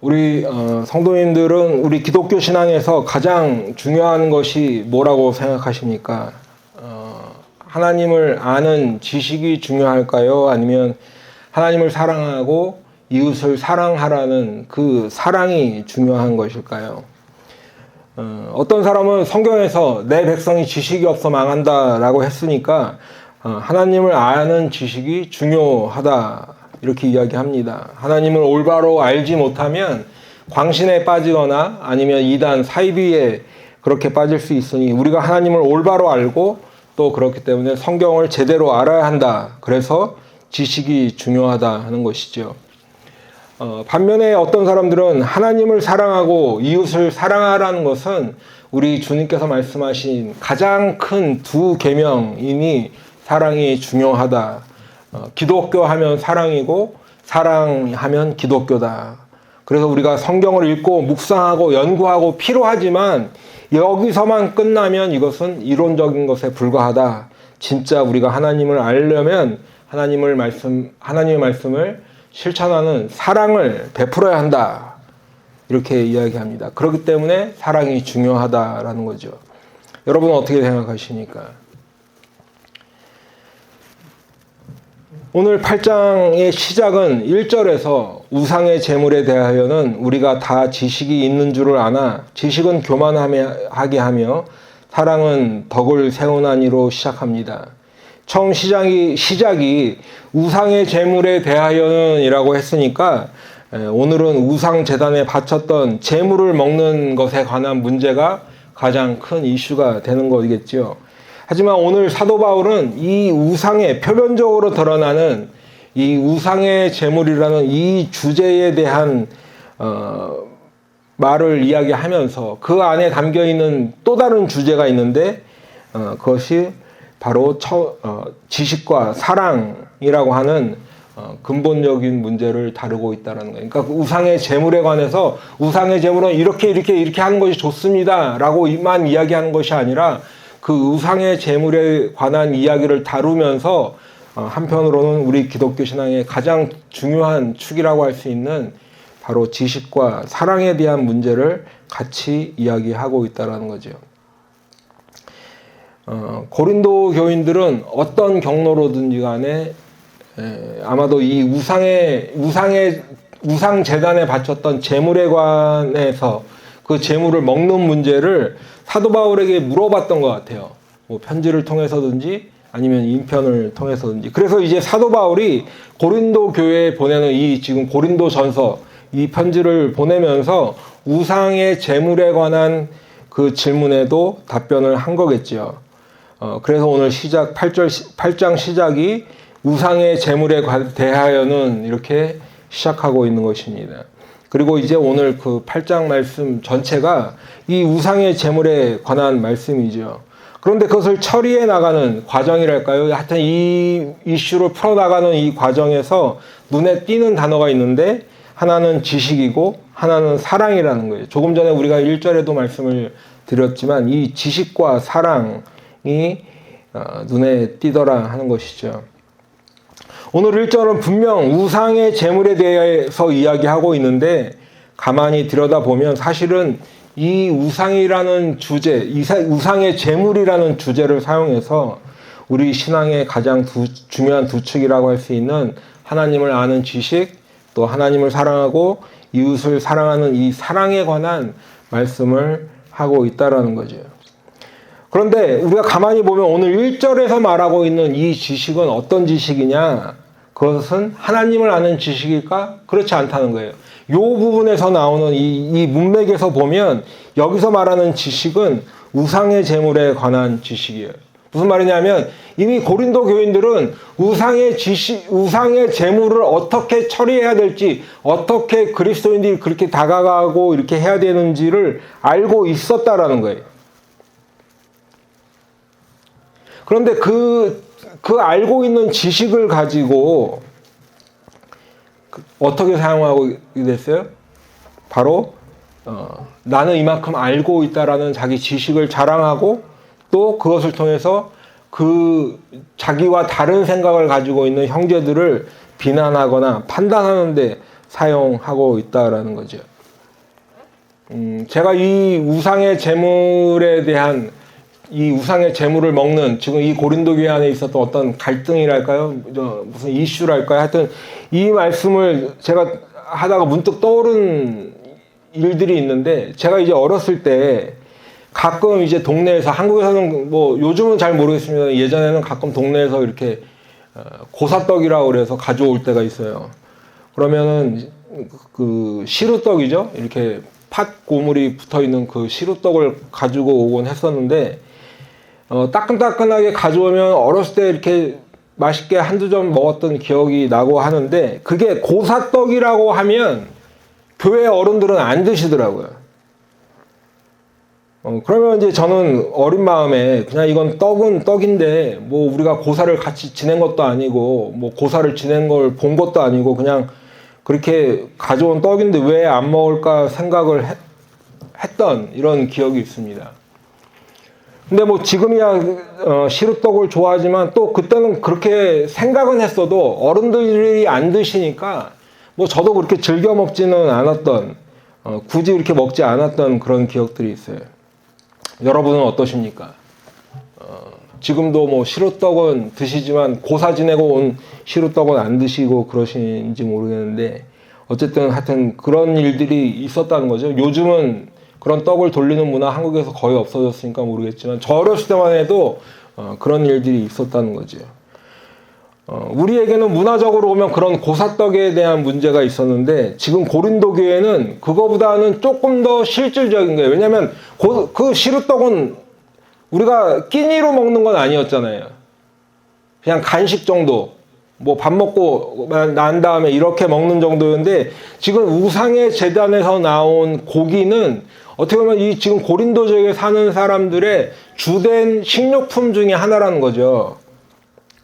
우리 성도님들은 우리 기독교 신앙에서 가장 중요한 것이 뭐라고 생각하십니까? 하나님을 아는 지식이 중요할까요? 아니면 하나님을 사랑하고 이웃을 사랑하라는 그 사랑이 중요한 것일까요? 어떤 사람은 성경에서 내 백성이 지식이 없어 망한다라고 했으니까 하나님을 아는 지식이 중요하다 이렇게 이야기합니다. 하나님을 올바로 알지 못하면 광신에 빠지거나 아니면 이단 사이비에 그렇게 빠질 수 있으니 우리가 하나님을 올바로 알고 또 그렇기 때문에 성경을 제대로 알아야 한다. 그래서 지식이 중요하다 하는 것이죠. 반면에 어떤 사람들은 하나님을 사랑하고 이웃을 사랑하라는 것은 우리 주님께서 말씀하신 가장 큰 두 계명이니 사랑이 중요하다. 기독교 하면 사랑이고 사랑하면 기독교다. 그래서 우리가 성경을 읽고 묵상하고 연구하고 필요하지만 여기서만 끝나면 이것은 이론적인 것에 불과하다. 진짜 우리가 하나님을 알려면 하나님의 말씀을 실천하는 사랑을 베풀어야 한다. 이렇게 이야기합니다. 그렇기 때문에 사랑이 중요하다라는 거죠. 여러분은 어떻게 생각하십니까? 오늘 8장의 시작은 1절에서 우상의 제물에 대하여는 우리가 다 지식이 있는 줄을 아나 지식은 교만하게 하며 사랑은 덕을 세우나니로 시작합니다. 처음 시작이 우상의 제물에 대하여는 이라고 했으니까 오늘은 우상 제단에 바쳤던 제물을 먹는 것에 관한 문제가 가장 큰 이슈가 되는 거겠죠. 하지만 오늘 사도 바울은 이 우상의 표면적으로 드러나는 이 우상의 제물이라는 이 주제에 대한 말을 이야기하면서 그 안에 담겨 있는 또 다른 주제가 있는데 그것이 바로 지식과 사랑이라고 하는 근본적인 문제를 다루고 있다는 거예요. 그러니까 우상의 제물에 관해서 우상의 제물은 이렇게 하는 것이 좋습니다 라고만 이야기하는 것이 아니라 그 우상의 제물에 관한 이야기를 다루면서 한편으로는 우리 기독교 신앙의 가장 중요한 축이라고 할 수 있는 바로 지식과 사랑에 대한 문제를 같이 이야기하고 있다는 거죠. 고린도 교인들은 어떤 경로로든지 간에 아마도 이 우상 제단에 바쳤던 제물에 관해서 그 제물을 먹는 문제를 사도 바울에게 물어봤던 것 같아요. 뭐 편지를 통해서든지 아니면 인편을 통해서든지. 그래서 이제 사도 바울이 고린도 교회에 보내는 이 지금 고린도 전서 이 편지를 보내면서 우상의 제물에 관한 그 질문에도 답변을 한 거겠죠. 그래서 오늘 8장 시작이 우상의 제물에 대하여는 이렇게 시작하고 있는 것입니다. 그리고 이제 오늘 그 8장 말씀 전체가 이 우상의 제물에 관한 말씀이죠. 그런데 그것을 처리해 나가는 과정이랄까요? 하여튼 이 이슈를 풀어나가는 이 과정에서 눈에 띄는 단어가 있는데 하나는 지식이고 하나는 사랑이라는 거예요. 조금 전에 우리가 1절에도 말씀을 드렸지만 이 지식과 사랑이 눈에 띄더라 하는 것이죠. 오늘 1절은 분명 우상의 제물에 대해서 이야기하고 있는데 가만히 들여다보면 사실은 이 우상이라는 주제, 우상의 제물이라는 주제를 사용해서 우리 신앙의 가장 중요한 두 축이라고 할 수 있는 하나님을 아는 지식, 또 하나님을 사랑하고 이웃을 사랑하는 이 사랑에 관한 말씀을 하고 있다는 거죠. 그런데 우리가 가만히 보면 오늘 1절에서 말하고 있는 이 지식은 어떤 지식이냐? 그것은 하나님을 아는 지식일까? 그렇지 않다는 거예요. 이 부분에서 나오는 이 문맥에서 보면 여기서 말하는 지식은 우상의 제물에 관한 지식이에요. 무슨 말이냐면 이미 고린도 교인들은 우상의 제물을 어떻게 처리해야 될지, 어떻게 그리스도인들이 그렇게 다가가고 이렇게 해야 되는지를 알고 있었다라는 거예요. 그런데 그 알고 있는 지식을 가지고 어떻게 사용하고 됐어요? 바로 나는 이만큼 알고 있다라는 자기 지식을 자랑하고 또 그것을 통해서 그 자기와 다른 생각을 가지고 있는 형제들을 비난하거나 판단하는 데 사용하고 있다라는 거죠. 제가 이 우상의 제물에 대한 이 우상의 제물을 먹는 지금 이 고린도 교회 안에 있었던 어떤 갈등이랄까요? 무슨 이슈랄까요? 하여튼 이 말씀을 제가 하다가 문득 떠오른 일들이 있는데, 제가 이제 어렸을 때 가끔 이제 동네에서, 한국에서는 뭐 요즘은 잘 모르겠습니다. 예전에는 가끔 동네에서 이렇게 고사떡이라고 그래서 가져올 때가 있어요. 그러면은 그 시루떡이죠. 이렇게 팥 고물이 붙어 있는 그 시루떡을 가지고 오곤 했었는데, 따끈따끈하게 가져오면 어렸을 때 이렇게 맛있게 한두 점 먹었던 기억이 나고 하는데, 그게 고사떡이라고 하면 교회 어른들은 안 드시더라고요. 그러면 이제 저는 어린 마음에 그냥 이건 떡은 떡인데 뭐 우리가 고사를 같이 지낸 것도 아니고 뭐 고사를 지낸 걸 본 것도 아니고 그냥 그렇게 가져온 떡인데 왜 안 먹을까 생각을 했던 이런 기억이 있습니다. 근데 뭐 지금이야 시루떡을 좋아하지만 또 그때는 그렇게 생각은 했어도 어른들이 안 드시니까 뭐 저도 그렇게 즐겨 먹지는 않았던, 굳이 이렇게 먹지 않았던 그런 기억들이 있어요. 여러분은 어떠십니까? 지금도 뭐 시루떡은 드시지만 고사 지내고 온 시루떡은 안 드시고 그러신지 모르겠는데, 어쨌든 하여튼 그런 일들이 있었다는 거죠. 요즘은 그런 떡을 돌리는 문화 한국에서 거의 없어졌으니까 모르겠지만 저 어렸을 때만 해도 그런 일들이 있었다는 거죠. 우리에게는 문화적으로 보면 그런 고사떡에 대한 문제가 있었는데, 지금 고린도 교회는 그거보다는 조금 더 실질적인 거예요. 왜냐하면 그 시루떡은 우리가 끼니로 먹는 건 아니었잖아요. 그냥 간식 정도, 뭐 밥 먹고 난 다음에 이렇게 먹는 정도였는데, 지금 우상의 제단에서 나온 고기는 어떻게 보면 이 지금 고린도 지역에 사는 사람들의 주된 식료품 중에 하나라는 거죠.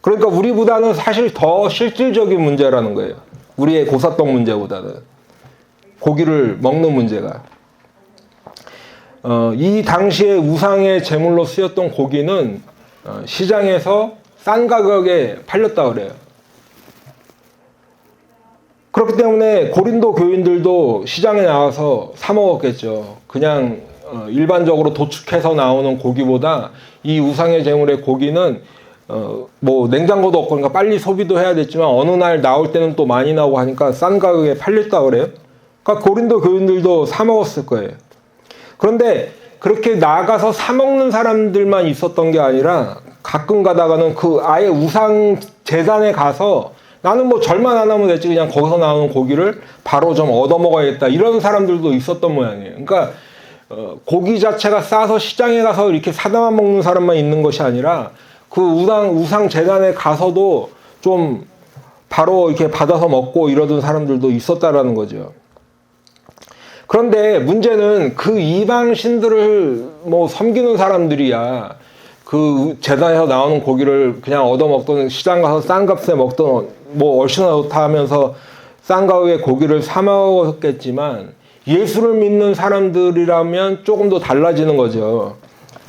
그러니까 우리보다는 사실 더 실질적인 문제라는 거예요. 우리의 고사떡 문제보다는. 고기를 먹는 문제가. 이 당시에 우상의 제물로 쓰였던 고기는 시장에서 싼 가격에 팔렸다 그래요. 그렇기 때문에 고린도 교인들도 시장에 나가서 사 먹었겠죠. 그냥 일반적으로 도축해서 나오는 고기보다 이 우상의 제물의 고기는 뭐 냉장고도 없고 그러니까 빨리 소비도 해야 됐지만 어느 날 나올 때는 또 많이 나오고 하니까 싼 가격에 팔렸다 그래요. 그러니까 고린도 교인들도 사 먹었을 거예요. 그런데 그렇게 나가서 사 먹는 사람들만 있었던 게 아니라 가끔 가다가는 그 아예 우상 제단에 가서 나는 뭐 절만 안 하면 됐지 그냥 거기서 나오는 고기를 바로 좀 얻어 먹어야겠다 이런 사람들도 있었던 모양이에요. 그러니까 고기 자체가 싸서 시장에 가서 이렇게 사다만 먹는 사람만 있는 것이 아니라 그 우상 재단에 가서도 좀 바로 이렇게 받아서 먹고 이러던 사람들도 있었다라는 거죠. 그런데 문제는 그 이방 신들을 뭐 섬기는 사람들이야 그 재단에서 나오는 고기를 그냥 얻어 먹던, 시장 가서 싼 값에 먹던, 뭐 얼씨나 좋다 하면서 싼 가격에 고기를 사 먹었겠지만 예수를 믿는 사람들이라면 조금 더 달라지는 거죠.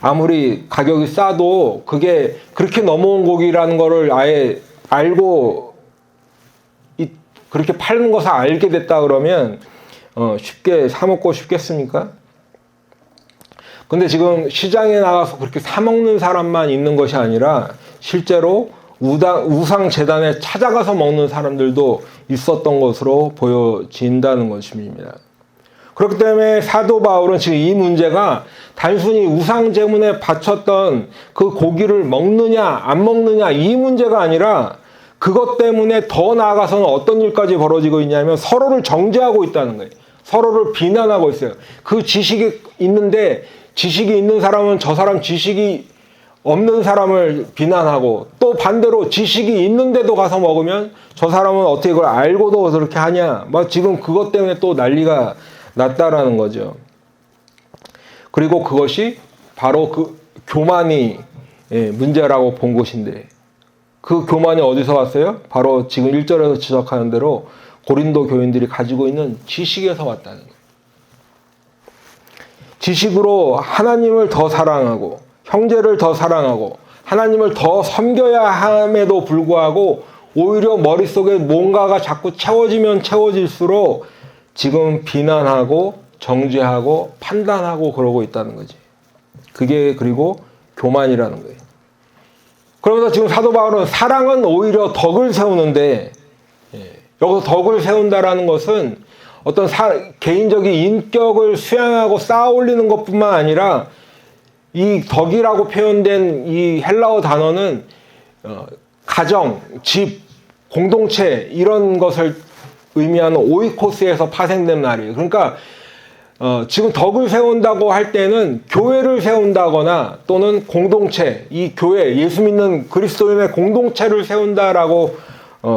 아무리 가격이 싸도 그게 그렇게 넘어온 고기라는 거를 아예 알고 그렇게 파는 것을 알게 됐다 그러면 쉽게 사 먹고 싶겠습니까? 근데 지금 시장에 나가서 그렇게 사 먹는 사람만 있는 것이 아니라 실제로 우상 재단에 찾아가서 먹는 사람들도 있었던 것으로 보여진다는 것입니다. 그렇기 때문에 사도 바울은 지금 이 문제가 단순히 우상 제물에 바쳤던 그 고기를 먹느냐 안 먹느냐 이 문제가 아니라 그것 때문에 더 나아가서는 어떤 일까지 벌어지고 있냐면 서로를 정죄하고 있다는 거예요. 서로를 비난하고 있어요. 그 지식이 있는데 지식이 있는 사람은 저 사람 지식이 없는 사람을 비난하고 또 반대로 지식이 있는데도 가서 먹으면 저 사람은 어떻게 그걸 알고도 그렇게 하냐. 막 지금 그것 때문에 또 난리가 났다라는 거죠. 그리고 그것이 바로 그 교만이 문제라고 본 것인데 그 교만이 어디서 왔어요? 바로 지금 1절에서 지적하는 대로 고린도 교인들이 가지고 있는 지식에서 왔다는 거예요. 지식으로 하나님을 더 사랑하고 형제를 더 사랑하고 하나님을 더 섬겨야 함에도 불구하고 오히려 머릿속에 뭔가가 자꾸 채워지면 채워질수록 지금 비난하고 정죄하고 판단하고 그러고 있다는 거지. 그게 그리고 교만이라는 거예요. 그러면서 지금 사도 바울은 사랑은 오히려 덕을 세우는데, 여기서 덕을 세운다라는 것은 어떤 개인적인 인격을 수양하고 쌓아 올리는 것뿐만 아니라 이 덕이라고 표현된 이 헬라어 단어는 가정, 집, 공동체 이런 것을 의미하는 오이코스에서 파생된 말이에요. 그러니까 지금 덕을 세운다고 할 때는 교회를 세운다거나 또는 공동체, 이 교회, 예수 믿는 그리스도인의 공동체를 세운다라고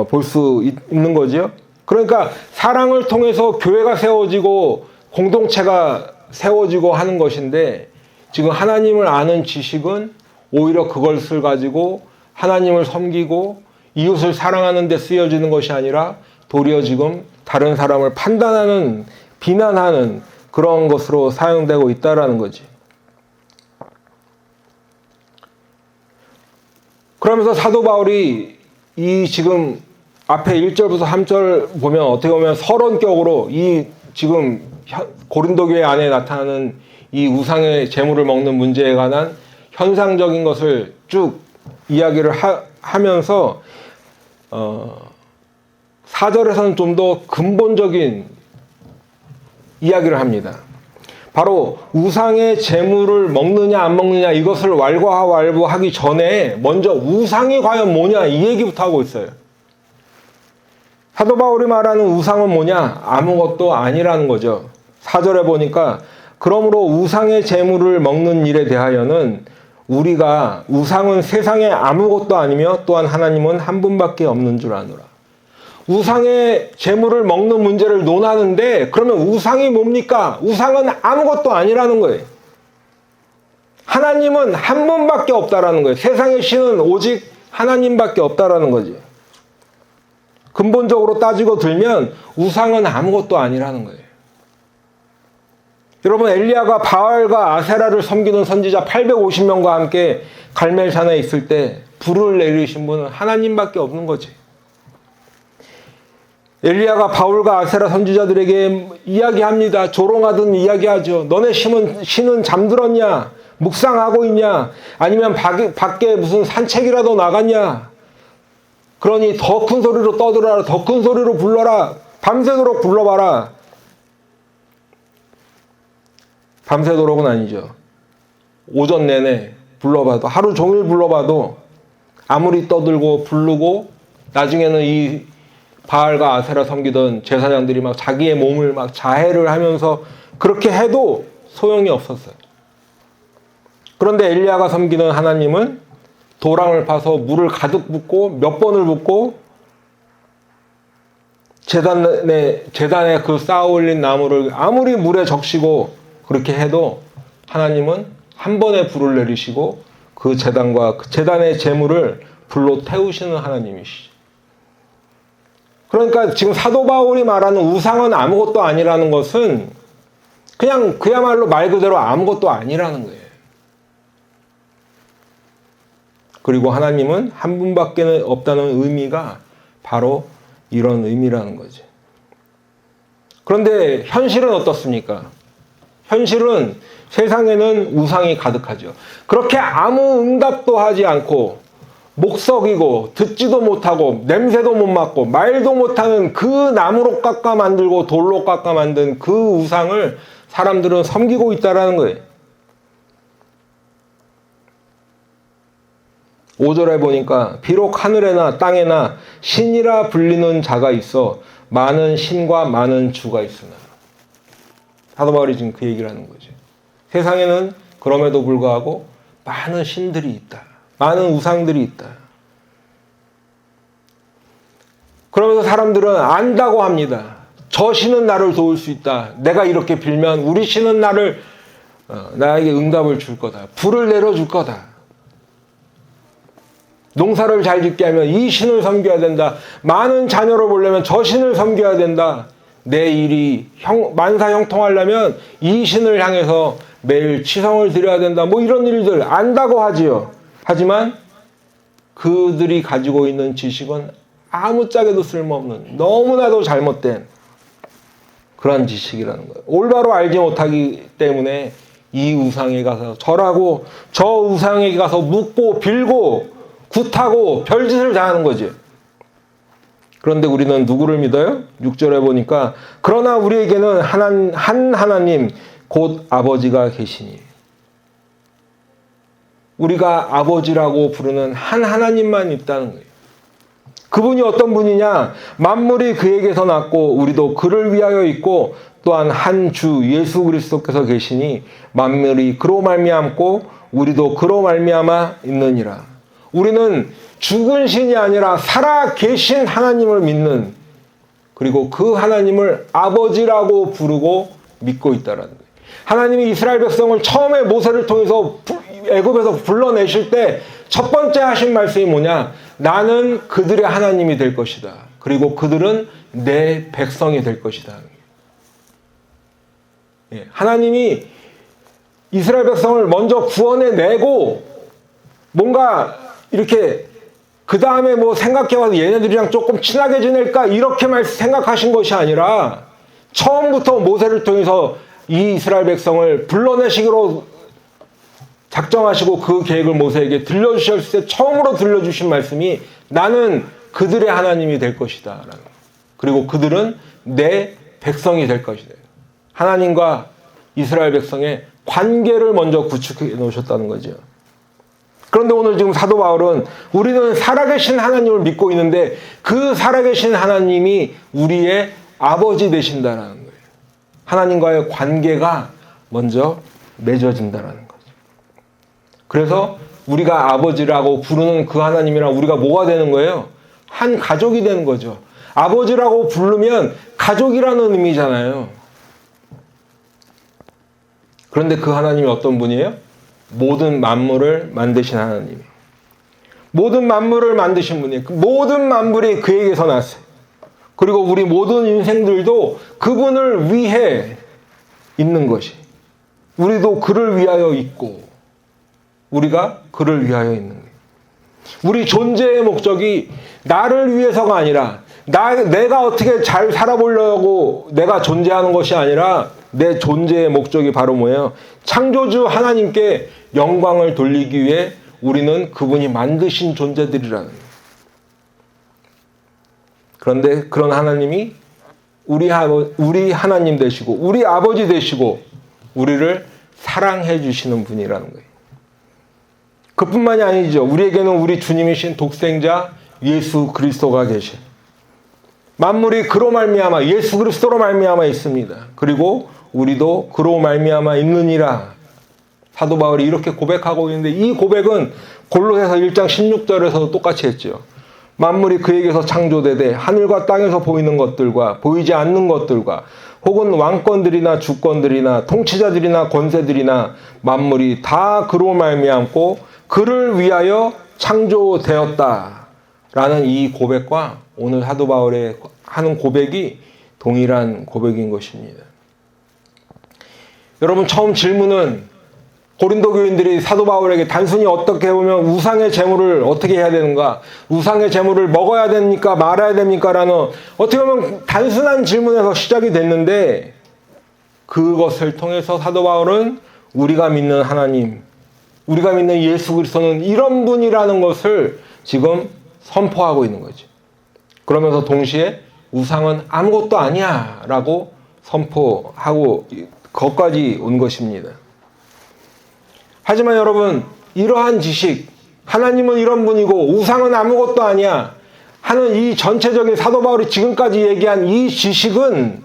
볼 수 있는 거죠. 그러니까 사랑을 통해서 교회가 세워지고 공동체가 세워지고 하는 것인데, 지금 하나님을 아는 지식은 오히려 그것을 가지고 하나님을 섬기고 이웃을 사랑하는 데 쓰여지는 것이 아니라 도리어 지금 다른 사람을 판단하는, 비난하는 그런 것으로 사용되고 있다라는 거지. 그러면서 사도 바울이 이 지금 앞에 1절부터 3절 보면 어떻게 보면 서론격으로 이 지금 고린도 교회 안에 나타나는 이 우상의 제물을 먹는 문제에 관한 현상적인 것을 쭉 이야기를 하면서 4절에서는 좀 더 근본적인 이야기를 합니다. 바로 우상의 제물을 먹느냐 안 먹느냐 이것을 왈가왈부하기 전에 먼저 우상이 과연 뭐냐 이 얘기부터 하고 있어요. 사도 바울이 말하는 우상은 뭐냐? 아무것도 아니라는 거죠. 4절에 보니까 그러므로 우상의 제물을 먹는 일에 대하여는 우리가 우상은 세상에 아무것도 아니며 또한 하나님은 한 분밖에 없는 줄 아노라. 우상의 제물을 먹는 문제를 논하는데 그러면 우상이 뭡니까? 우상은 아무것도 아니라는 거예요. 하나님은 한 분밖에 없다라는 거예요. 세상의 신은 오직 하나님밖에 없다라는 거지. 근본적으로 따지고 들면 우상은 아무것도 아니라는 거예요. 여러분, 엘리야가 바알과 아세라를 섬기는 선지자 850명과 함께 갈멜산에 있을 때 불을 내리신 분은 하나님밖에 없는 거지. 엘리야가 바울과 아세라 선지자들에게 이야기합니다. 조롱하듯 이야기하죠. 너네 신은 잠들었냐? 묵상하고 있냐? 아니면 밖에 무슨 산책이라도 나갔냐? 그러니 더 큰 소리로 떠들어라. 더 큰 소리로 불러라. 밤새도록 불러봐라. 밤새도록은 아니죠. 오전 내내 불러봐도, 하루 종일 불러봐도 아무리 떠들고 부르고 나중에는 이 바알과 아세라 섬기던 제사장들이 막 자기의 몸을 막 자해를 하면서 그렇게 해도 소용이 없었어요. 그런데 엘리야가 섬기는 하나님은 도랑을 파서 물을 가득 붓고 몇 번을 붓고 제단에 그 쌓아 올린 나무를 아무리 물에 적시고 그렇게 해도 하나님은 한 번에 불을 내리시고 그 제단과 그 제단의 제물을 불로 태우시는 하나님이시죠. 그러니까 지금 사도 바울이 말하는 우상은 아무것도 아니라는 것은 그냥 그야말로 말 그대로 아무것도 아니라는 거예요. 그리고 하나님은 한 분밖에 없다는 의미가 바로 이런 의미라는 거지. 그런데 현실은 어떻습니까? 현실은 세상에는 우상이 가득하죠. 그렇게 아무 응답도 하지 않고 목석이고 듣지도 못하고 냄새도 못 맡고 말도 못하는 그 나무로 깎아 만들고 돌로 깎아 만든 그 우상을 사람들은 섬기고 있다라는 거예요. 5절에 보니까 비록 하늘에나 땅에나 신이라 불리는 자가 있어 많은 신과 많은 주가 있으나, 사도 바울이 지금 그 얘기를 하는 거죠. 세상에는 그럼에도 불구하고 많은 신들이 있다. 많은 우상들이 있다. 그러면서 사람들은 안다고 합니다. 저 신은 나를 도울 수 있다. 내가 이렇게 빌면 우리 신은 나에게 응답을 줄 거다. 불을 내려줄 거다. 농사를 잘 짓게 하면 이 신을 섬겨야 된다. 많은 자녀를 보려면 저 신을 섬겨야 된다. 내 일이 만사형통하려면 이 신을 향해서 매일 치성을 드려야 된다. 뭐 이런 일들 안다고 하지요. 하지만 그들이 가지고 있는 지식은 아무짝에도 쓸모없는, 너무나도 잘못된 그러한 지식이라는 거예요. 올바로 알지 못하기 때문에 이 우상에 가서 절하고 저 우상에 가서 묻고 빌고 굿하고 별짓을 다 하는 거지. 그런데 우리는 누구를 믿어요? 6절에 보니까 그러나 우리에게는 한 하나님 곧 아버지가 계시니. 우리가 아버지라고 부르는 한 하나님만 있다는 거예요. 그분이 어떤 분이냐? 만물이 그에게서 났고 우리도 그를 위하여 있고 또한 한 주 예수 그리스도께서 계시니 만물이 그로 말미암고 우리도 그로 말미암아 있느니라. 우리는 죽은 신이 아니라 살아 계신 하나님을 믿는, 그리고 그 하나님을 아버지라고 부르고 믿고 있다라는 거예요. 하나님이 이스라엘 백성을 처음에 모세를 통해서 애굽에서 불러내실 때 첫 번째 하신 말씀이 뭐냐? 나는 그들의 하나님이 될 것이다. 그리고 그들은 내 백성이 될 것이다. 하나님이 이스라엘 백성을 먼저 구원해내고 뭔가 이렇게 그 다음에 뭐 생각해봐도 얘네들이랑 조금 친하게 지낼까 이렇게만 생각하신 것이 아니라 처음부터 모세를 통해서 이 이스라엘 백성을 불러내시기로 작정하시고 그 계획을 모세에게 들려주셨을 때 처음으로 들려주신 말씀이 나는 그들의 하나님이 될 것이다. 그리고 그들은 내 백성이 될 것이다. 하나님과 이스라엘 백성의 관계를 먼저 구축해 놓으셨다는 거죠. 그런데 오늘 지금 사도 바울은 우리는 살아계신 하나님을 믿고 있는데 그 살아계신 하나님이 우리의 아버지 되신다는 거예요. 하나님과의 관계가 먼저 맺어진다는 거죠. 그래서 우리가 아버지라고 부르는 그 하나님이랑 우리가 뭐가 되는 거예요? 한 가족이 되는 거죠. 아버지라고 부르면 가족이라는 의미잖아요. 그런데 그 하나님이 어떤 분이에요? 모든 만물을 만드신 하나님. 모든 만물을 만드신 분이에요. 모든 만물이 그에게서 났어요. 그리고 우리 모든 인생들도 그분을 위해 있는 것이. 우리도 그를 위하여 있고 우리가 그를 위하여 있는 거예요. 우리 존재의 목적이 나를 위해서가 아니라 내가 어떻게 잘 살아보려고 내가 존재하는 것이 아니라 내 존재의 목적이 바로 뭐예요? 창조주 하나님께 영광을 돌리기 위해 우리는 그분이 만드신 존재들이라는 거예요. 그런데 그런 하나님이 우리 하나님 되시고 우리 아버지 되시고 우리를 사랑해 주시는 분이라는 거예요. 그뿐만이 아니죠. 우리에게는 우리 주님이신 독생자 예수 그리스도가 계셔. 만물이 그로 말미암아 예수 그리스도로 말미암아 있습니다. 그리고 우리도 그로 말미암아 있느니라. 사도 바울이 이렇게 고백하고 있는데 이 고백은 골로새서 1장 16절에서도 똑같이 했죠. 만물이 그에게서 창조되되 하늘과 땅에서 보이는 것들과 보이지 않는 것들과 혹은 왕권들이나 주권들이나 통치자들이나 권세들이나 만물이 다 그로 말미암고 그를 위하여 창조되었다라는 이 고백과 오늘 사도 바울의 하는 고백이 동일한 고백인 것입니다. 여러분, 처음 질문은 고린도 교인들이 사도 바울에게 단순히 어떻게 보면 우상의 제물을 어떻게 해야 되는가, 우상의 제물을 먹어야 됩니까 말아야 됩니까 라는 어떻게 보면 단순한 질문에서 시작이 됐는데 그것을 통해서 사도 바울은 우리가 믿는 하나님, 우리가 믿는 예수 그리스도는 이런 분이라는 것을 지금 선포하고 있는 거죠. 그러면서 동시에 우상은 아무것도 아니야 라고 선포하고 거기까지 온 것입니다. 하지만 여러분, 이러한 지식, 하나님은 이런 분이고 우상은 아무것도 아니야 하는 이 전체적인 사도 바울이 지금까지 얘기한 이 지식은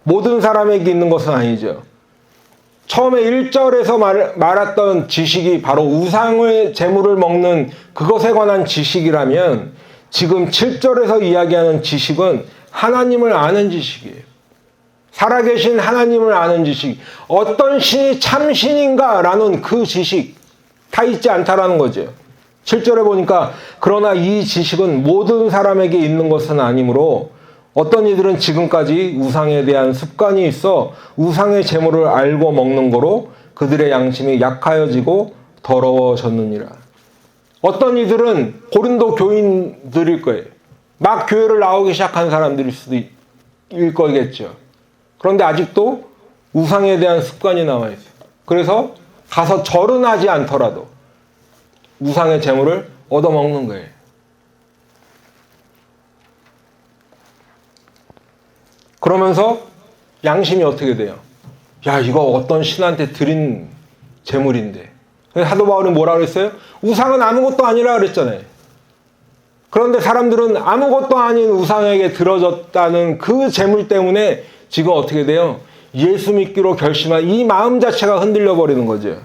모든 사람에게 있는 것은 아니죠. 처음에 1절에서 말했던 지식이 바로 우상의 제물을 먹는 그것에 관한 지식이라면 지금 7절에서 이야기하는 지식은 하나님을 아는 지식이에요. 살아계신 하나님을 아는 지식, 어떤 신이 참신인가라는 그 지식 다 있지 않다라는 거죠. 7절에 보니까 그러나 이 지식은 모든 사람에게 있는 것은 아니므로 어떤 이들은 지금까지 우상에 대한 습관이 있어 우상의 제물을 알고 먹는 거로 그들의 양심이 약하여지고 더러워졌느니라. 어떤 이들은 고린도 교인들일 거예요. 막 교회를 나오기 시작한 사람들일 수도 일 거겠죠. 그런데 아직도 우상에 대한 습관이 남아있어요. 그래서 가서 절은 하지 않더라도 우상의 재물을 얻어먹는 거예요. 그러면서 양심이 어떻게 돼요? 야, 이거 어떤 신한테 드린 재물인데. 사도 바울이 뭐라 그랬어요? 우상은 아무것도 아니라 그랬잖아요. 그런데 사람들은 아무것도 아닌 우상에게 들어졌다는 그 재물 때문에 지금 어떻게 돼요? 예수 믿기로 결심한 이 마음 자체가 흔들려 버리는 거죠.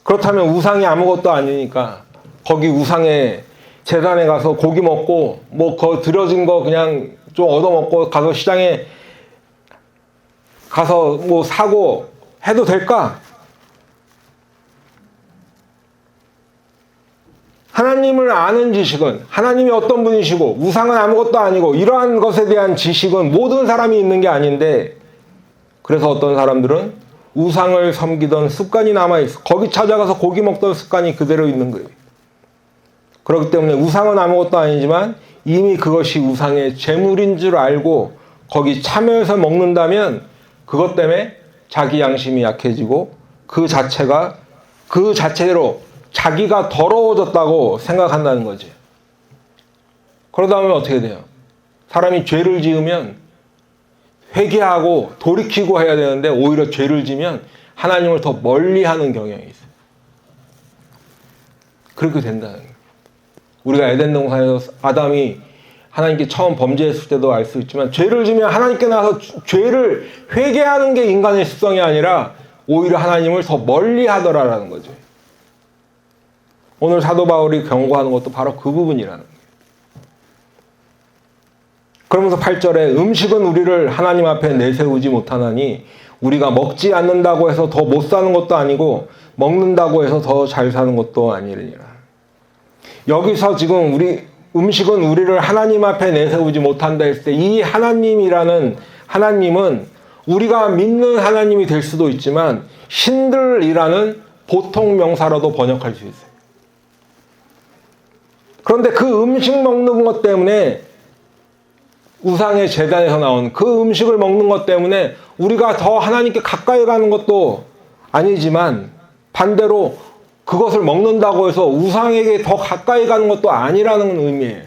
그렇다면 우상이 아무것도 아니니까 거기 우상의 재단에 가서 고기 먹고 뭐 거 들여진 거 그냥 좀 얻어먹고 가서 시장에 가서 뭐 사고 해도 될까? 하나님을 아는 지식은 하나님이 어떤 분이시고 우상은 아무것도 아니고 이러한 것에 대한 지식은 모든 사람이 있는 게 아닌데, 그래서 어떤 사람들은 우상을 섬기던 습관이 남아있어. 거기 찾아가서 고기 먹던 습관이 그대로 있는 거예요. 그렇기 때문에 우상은 아무것도 아니지만 이미 그것이 우상의 재물인 줄 알고 거기 참여해서 먹는다면 그것 때문에 자기 양심이 약해지고 그 자체로 자기가 더러워졌다고 생각한다는 거지. 그러다 보면 어떻게 돼요? 사람이 죄를 지으면 회개하고 돌이키고 해야 되는데 오히려 죄를 지면 하나님을 더 멀리하는 경향이 있어요. 그렇게 된다는 거예요. 우리가 에덴 동산에서 아담이 하나님께 처음 범죄했을 때도 알 수 있지만 죄를 지면 하나님께 나서 죄를 회개하는 게 인간의 습성이 아니라 오히려 하나님을 더 멀리하더라라는 거죠. 오늘 사도 바울이 경고하는 것도 바로 그 부분이라는 거예요. 그러면서 8절에 음식은 우리를 하나님 앞에 내세우지 못하나니 우리가 먹지 않는다고 해서 더 못 사는 것도 아니고 먹는다고 해서 더 잘 사는 것도 아니니라. 여기서 지금 음식은 우리를 하나님 앞에 내세우지 못한다 했을 때 이 하나님이라는 하나님은 우리가 믿는 하나님이 될 수도 있지만 신들이라는 보통 명사로도 번역할 수 있어요. 그런데 그 음식 먹는 것 때문에 우상의 제단에서 나온 그 음식을 먹는 것 때문에 우리가 더 하나님께 가까이 가는 것도 아니지만 반대로 그것을 먹는다고 해서 우상에게 더 가까이 가는 것도 아니라는 의미예요.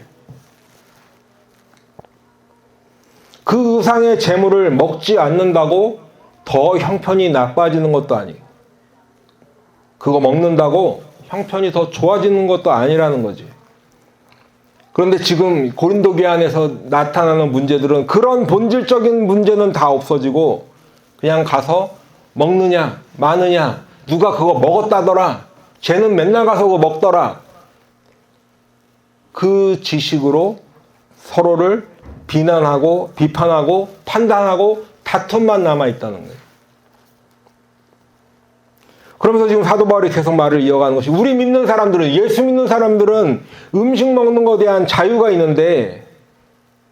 그 우상의 재물을 먹지 않는다고 더 형편이 나빠지는 것도 아니고 그거 먹는다고 형편이 더 좋아지는 것도 아니라는 거지. 그런데 지금 고린도 교회 안에서 나타나는 문제들은 그런 본질적인 문제는 다 없어지고 그냥 가서 먹느냐 마느냐 누가 그거 먹었다더라 쟤는 맨날 가서 그거 먹더라 그 지식으로 서로를 비난하고 비판하고 판단하고 다툼만 남아있다는 거예요. 그러면서 지금 사도 바울이 계속 말을 이어가는 것이 우리 믿는 사람들은 예수 믿는 사람들은 음식 먹는 것에 대한 자유가 있는데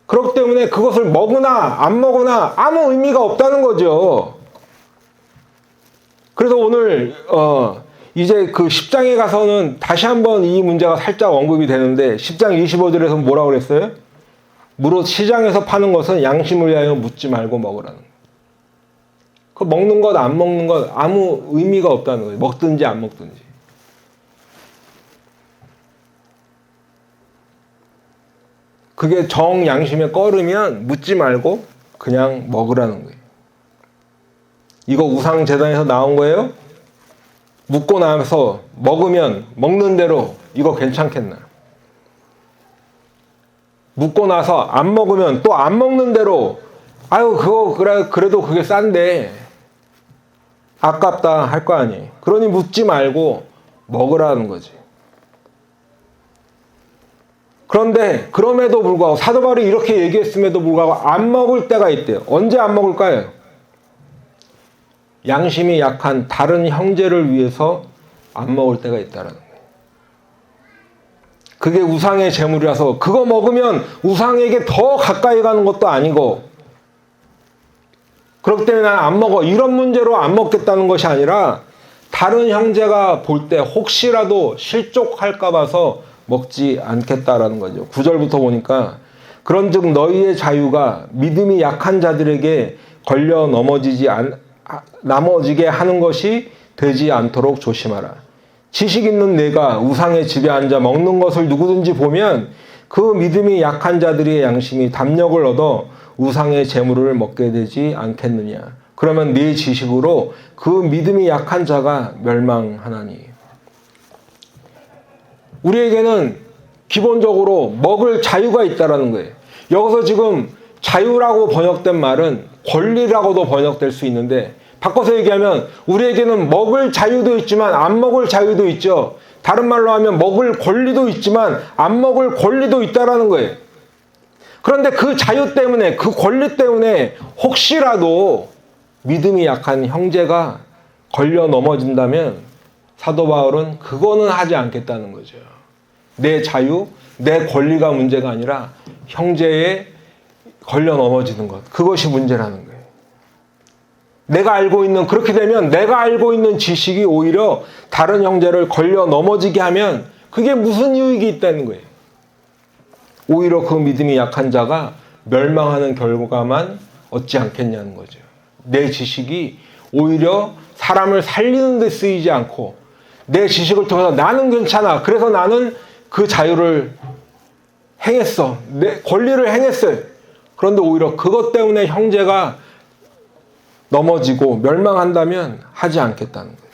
그렇기 때문에 그것을 먹으나 안 먹으나 아무 의미가 없다는 거죠. 그래서 오늘 이제 그 10장에 가서는 다시 한번 이 문제가 살짝 언급이 되는데 10장 25절에서 뭐라고 그랬어요? 무릇 시장에서 파는 것은 양심을 위하여 묻지 말고 먹으라는 거예요. 그 먹는 것 안 먹는 것 아무 의미가 없다는 거예요. 먹든지 안 먹든지. 그게 정 양심에 꺼르면 묻지 말고 그냥 먹으라는 거예요. 이거 우상 제단에서 나온 거예요? 묻고 나서 먹으면 먹는 대로 이거 괜찮겠나? 묻고 나서 안 먹으면 또 안 먹는 대로 아유 그거 그래도 그게 싼데 아깝다 할 거 아니에요. 그러니 묻지 말고 먹으라는 거지. 그런데 그럼에도 불구하고 사도 바울이 이렇게 얘기했음에도 불구하고 안 먹을 때가 있대요. 언제 안 먹을까요? 양심이 약한 다른 형제를 위해서 안 먹을 때가 있다라는 거예요. 그게 우상의 재물이라서 그거 먹으면 우상에게 더 가까이 가는 것도 아니고 그렇기 때문에 난 안 먹어 이런 문제로 안 먹겠다는 것이 아니라 다른 형제가 볼 때 혹시라도 실족할까 봐서 먹지 않겠다라는 거죠. 9절부터 보니까 그런즉 너희의 자유가 믿음이 약한 자들에게 걸려 넘어지게 하는 것이 되지 않도록 조심하라. 지식 있는 내가 우상의 집에 앉아 먹는 것을 누구든지 보면 그 믿음이 약한 자들의 양심이 담력을 얻어 우상의 재물을 먹게 되지 않겠느냐. 그러면 네 지식으로 그 믿음이 약한 자가 멸망하나니. 우리에게는 기본적으로 먹을 자유가 있다는 거예요. 여기서 지금 자유라고 번역된 말은 권리라고도 번역될 수 있는데, 바꿔서 얘기하면 우리에게는 먹을 자유도 있지만 안 먹을 자유도 있죠. 다른 말로 하면 먹을 권리도 있지만 안 먹을 권리도 있다는 거예요. 그런데 그 자유 때문에, 그 권리 때문에 혹시라도 믿음이 약한 형제가 걸려 넘어진다면 사도 바울은 그거는 하지 않겠다는 거죠. 내 자유, 내 권리가 문제가 아니라 형제에 걸려 넘어지는 것, 그것이 문제라는 거예요. 내가 알고 있는, 그렇게 되면 내가 알고 있는 지식이 오히려 다른 형제를 걸려 넘어지게 하면 그게 무슨 유익이 있다는 거예요. 오히려 그 믿음이 약한 자가 멸망하는 결과만 얻지 않겠냐는 거죠. 내 지식이 오히려 사람을 살리는 데 쓰이지 않고 내 지식을 통해서 나는 괜찮아, 그래서 나는 그 자유를 행했어, 내 권리를 행했어요. 그런데 오히려 그것 때문에 형제가 넘어지고 멸망한다면 하지 않겠다는 거예요.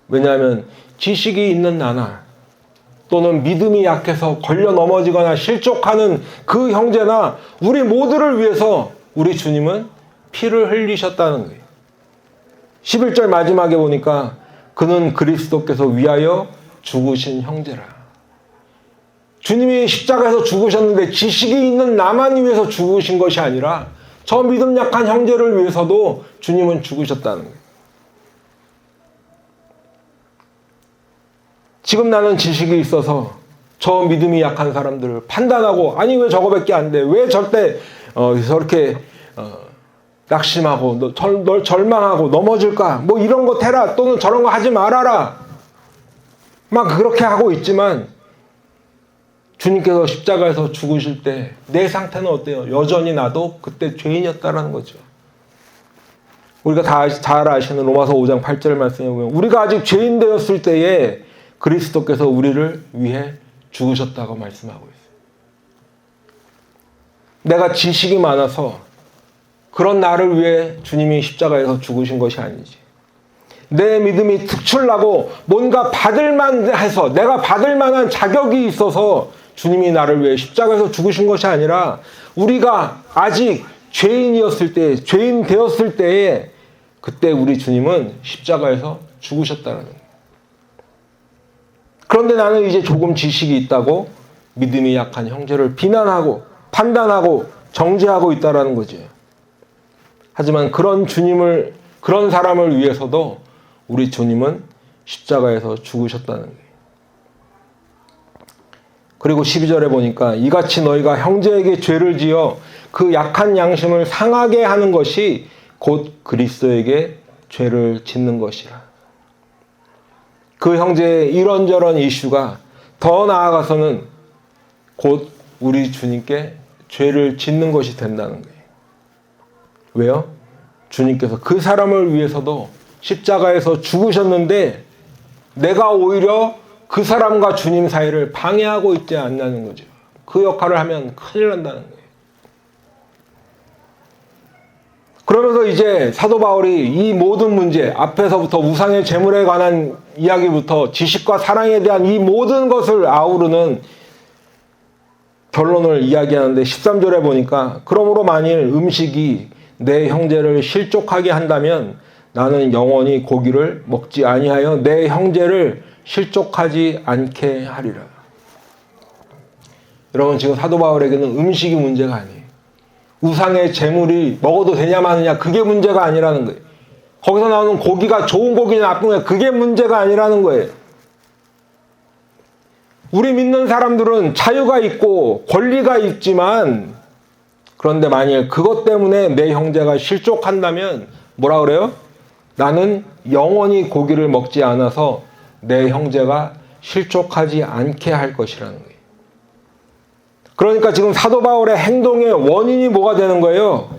왜냐하면 지식이 있는 나나 또는 믿음이 약해서 걸려 넘어지거나 실족하는 그 형제나 우리 모두를 위해서 우리 주님은 피를 흘리셨다는 거예요. 11절 마지막에 보니까 그는 그리스도께서 위하여 죽으신 형제라. 주님이 십자가에서 죽으셨는데 지식이 있는 나만 위해서 죽으신 것이 아니라 저 믿음 약한 형제를 위해서도 주님은 죽으셨다는 거예요. 지금 나는 지식이 있어서 저 믿음이 약한 사람들을 판단하고, 아니 왜 저거밖에 안 돼, 왜 저렇게 낙심하고 널 절망하고 넘어질까, 뭐 이런 거 해라, 또는 저런 거 하지 말아라, 막 그렇게 하고 있지만 주님께서 십자가에서 죽으실 때 내 상태는 어때요? 여전히 나도 그때 죄인이었다라는 거죠. 우리가 다 잘 아시는 로마서 5장 8절 말씀에 보면 우리가 아직 죄인 되었을 때에 그리스도께서 우리를 위해 죽으셨다고 말씀하고 있어요. 내가 지식이 많아서 그런 나를 위해 주님이 십자가에서 죽으신 것이 아니지. 내 믿음이 특출나고 뭔가 받을만 해서, 내가 받을 만한 자격이 있어서 주님이 나를 위해 십자가에서 죽으신 것이 아니라 우리가 아직 죄인이었을 때, 죄인 되었을 때에 그때 우리 주님은 십자가에서 죽으셨다는 거예요. 그런데 나는 이제 조금 지식이 있다고 믿음이 약한 형제를 비난하고 판단하고 정죄하고 있다는 거죠. 하지만 그런 사람을 위해서도 우리 주님은 십자가에서 죽으셨다는 거예요. 그리고 12절에 보니까 이같이 너희가 형제에게 죄를 지어 그 약한 양심을 상하게 하는 것이 곧 그리스도에게 죄를 짓는 것이라. 그 형제의 이런저런 이슈가 더 나아가서는 곧 우리 주님께 죄를 짓는 것이 된다는 거예요. 왜요? 주님께서 그 사람을 위해서도 십자가에서 죽으셨는데 내가 오히려 그 사람과 주님 사이를 방해하고 있지 않냐는 거죠. 그 역할을 하면 큰일 난다는 거예요. 그러면서 이제 사도 바울이 이 모든 문제, 앞에서부터 우상의 재물에 관한 이야기부터 지식과 사랑에 대한 이 모든 것을 아우르는 결론을 이야기하는데 13절에 보니까 그러므로 만일 음식이 내 형제를 실족하게 한다면 나는 영원히 고기를 먹지 아니하여 내 형제를 실족하지 않게 하리라. 여러분, 지금 사도 바울에게는 음식이 문제가 아니에요. 우상의 재물이 먹어도 되냐 마느냐, 그게 문제가 아니라는 거예요. 거기서 나오는 고기가 좋은 고기냐 나쁜 거냐, 그게 문제가 아니라는 거예요. 우리 믿는 사람들은 자유가 있고 권리가 있지만, 그런데 만일 그것 때문에 내 형제가 실족한다면 뭐라 그래요? 나는 영원히 고기를 먹지 않아서 내 형제가 실족하지 않게 할 것이라는 거예요. 그러니까 지금 사도 바울의 행동의 원인이 뭐가 되는 거예요?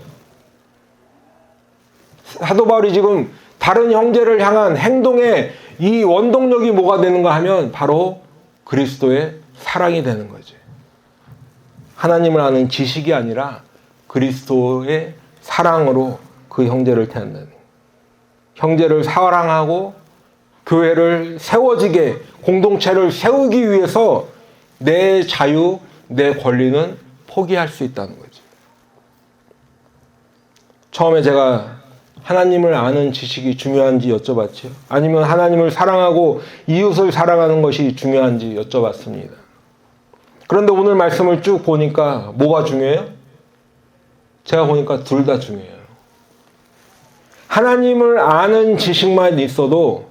사도 바울이 지금 다른 형제를 향한 행동의 이 원동력이 뭐가 되는가 하면 바로 그리스도의 사랑이 되는 거죠. 하나님을 아는 지식이 아니라 그리스도의 사랑으로 그 형제를 태운다는 거예요. 형제를 사랑하고 교회를 세워지게, 공동체를 세우기 위해서 내 자유, 내 권리는 포기할 수 있다는 거죠. 처음에 제가 하나님을 아는 지식이 중요한지 여쭤봤죠. 아니면 하나님을 사랑하고 이웃을 사랑하는 것이 중요한지 여쭤봤습니다. 그런데 오늘 말씀을 쭉 보니까 뭐가 중요해요? 제가 보니까 둘 다 중요해요. 하나님을 아는 지식만 있어도,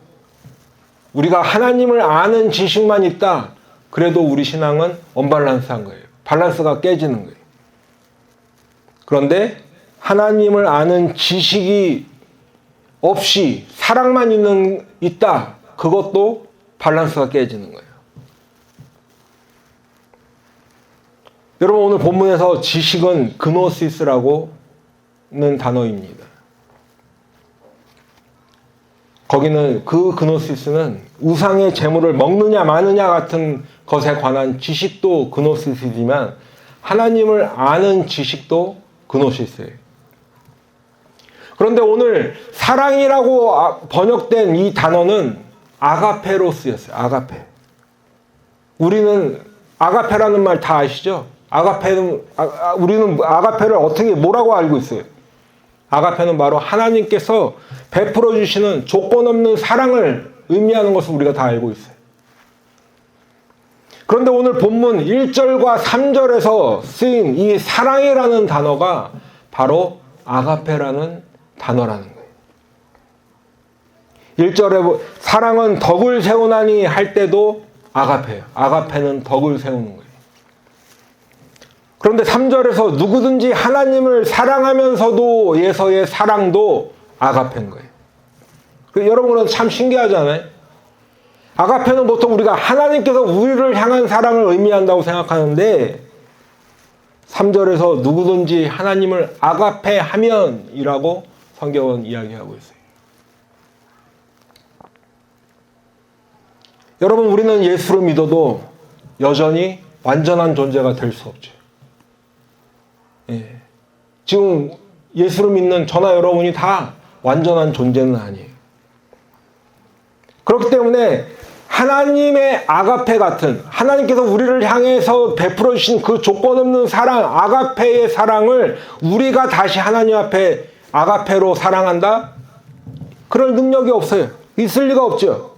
우리가 하나님을 아는 지식만 있다, 그래도 우리 신앙은 언밸런스한 거예요. 밸런스가 깨지는 거예요. 그런데 하나님을 아는 지식이 없이 사랑만 있다, 그것도 밸런스가 깨지는 거예요. 여러분, 오늘 본문에서 지식은 그노시스라고는 단어입니다. 거기는 그 그노시스는 우상의 재물을 먹느냐 마느냐 같은 것에 관한 지식도 그노시스이지만 하나님을 아는 지식도 그노시스예요. 그런데 오늘 사랑이라고 번역된 이 단어는 아가페로스였어요. 아가페. 우리는 아가페라는 말 다 아시죠? 우리는 아가페를 뭐라고 알고 있어요? 아가페는 바로 하나님께서 베풀어 주시는 조건 없는 사랑을 의미하는 것을 우리가 다 알고 있어요. 그런데 오늘 본문 1절과 3절에서 쓰인 이 사랑이라는 단어가 바로 아가페라는 단어라는 거예요. 1절에 사랑은 덕을 세우나니 할 때도 아가페예요. 아가페는 덕을 세우는 거예요. 그런데 3절에서 누구든지 하나님을 사랑하면서도 예서의 사랑도 아가페인 거예요. 여러분은 참 신기하잖아요. 아가페는 보통 우리가 하나님께서 우리를 향한 사랑을 의미한다고 생각하는데 3절에서 누구든지 하나님을 아가페 하면이라고 성경은 이야기하고 있어요. 여러분, 우리는 예수를 믿어도 여전히 완전한 존재가 될 수 없죠. 예. 지금 예수를 믿는 저나 여러분이 다 완전한 존재는 아니에요. 그렇기 때문에 하나님의 아가페 같은, 하나님께서 우리를 향해서 베풀어 주신 그 조건 없는 사랑, 아가페의 사랑을 우리가 다시 하나님 앞에 아가페로 사랑한다? 그럴 능력이 없어요. 있을 리가 없죠.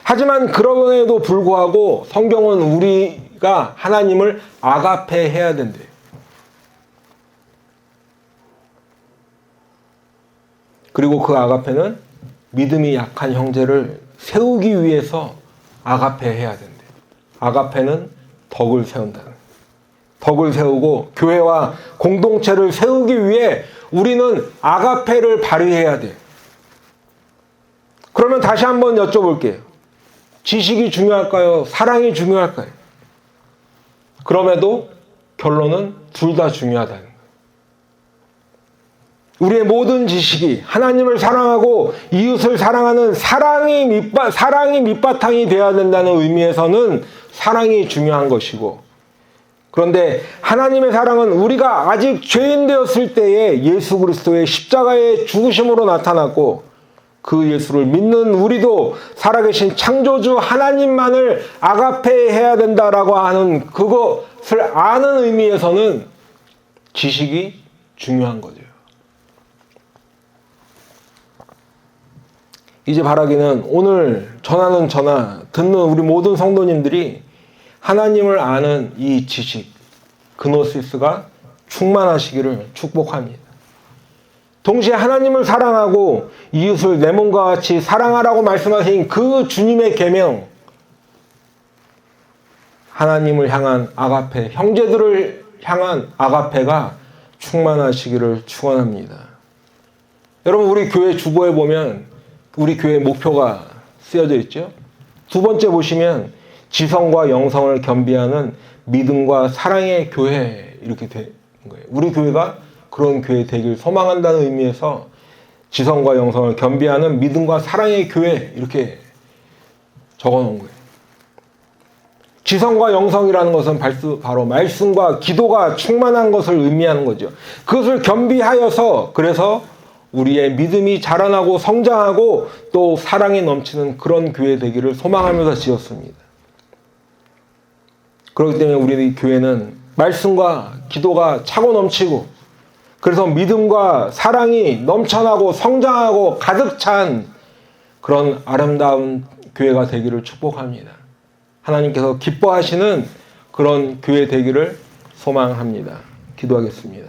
하지만 그럼에도 불구하고 성경은 우리가 하나님을 아가페 해야 된대요. 그리고 그 아가페는 믿음이 약한 형제를 세우기 위해서 아가페 해야 된대요. 아가페는 덕을 세운다는. 덕을 세우고 교회와 공동체를 세우기 위해 우리는 아가페를 발휘해야 돼요. 그러면 다시 한번 여쭤볼게요. 지식이 중요할까요? 사랑이 중요할까요? 그럼에도 결론은 둘 다 중요하다는 거예요. 우리의 모든 지식이 하나님을 사랑하고 이웃을 사랑하는 사랑이 밑바탕이 되어야 된다는 의미에서는 사랑이 중요한 것이고, 그런데 하나님의 사랑은 우리가 아직 죄인 되었을 때에 예수 그리스도의 십자가의 죽으심으로 나타났고, 그 예수를 믿는 우리도 살아계신 창조주 하나님만을 아가페 해야 된다라고 하는 그것을 아는 의미에서는 지식이 중요한 거죠. 이제 바라기는 오늘 전하는 저나 듣는 우리 모든 성도님들이 하나님을 아는 이 지식, 그노시스가 충만하시기를 축복합니다. 동시에 하나님을 사랑하고 이웃을 내 몸과 같이 사랑하라고 말씀하신 그 주님의 계명, 하나님을 향한 아가페, 형제들을 향한 아가페가 충만하시기를 축원합니다. 여러분, 우리 교회 주보에 보면 우리 교회 목표가 쓰여져 있죠. 두 번째 보시면 지성과 영성을 겸비하는 믿음과 사랑의 교회 이렇게 된 거예요. 우리 교회가 그런 교회 되길 소망한다는 의미에서 지성과 영성을 겸비하는 믿음과 사랑의 교회 이렇게 적어 놓은 거예요. 지성과 영성이라는 것은 바로 말씀과 기도가 충만한 것을 의미하는 거죠. 그것을 겸비하여서 그래서 우리의 믿음이 자라나고 성장하고 또 사랑이 넘치는 그런 교회 되기를 소망하면서 지었습니다. 그렇기 때문에 우리 교회는 말씀과 기도가 차고 넘치고 그래서 믿음과 사랑이 넘쳐나고 성장하고 가득 찬 그런 아름다운 교회가 되기를 축복합니다. 하나님께서 기뻐하시는 그런 교회 되기를 소망합니다. 기도하겠습니다.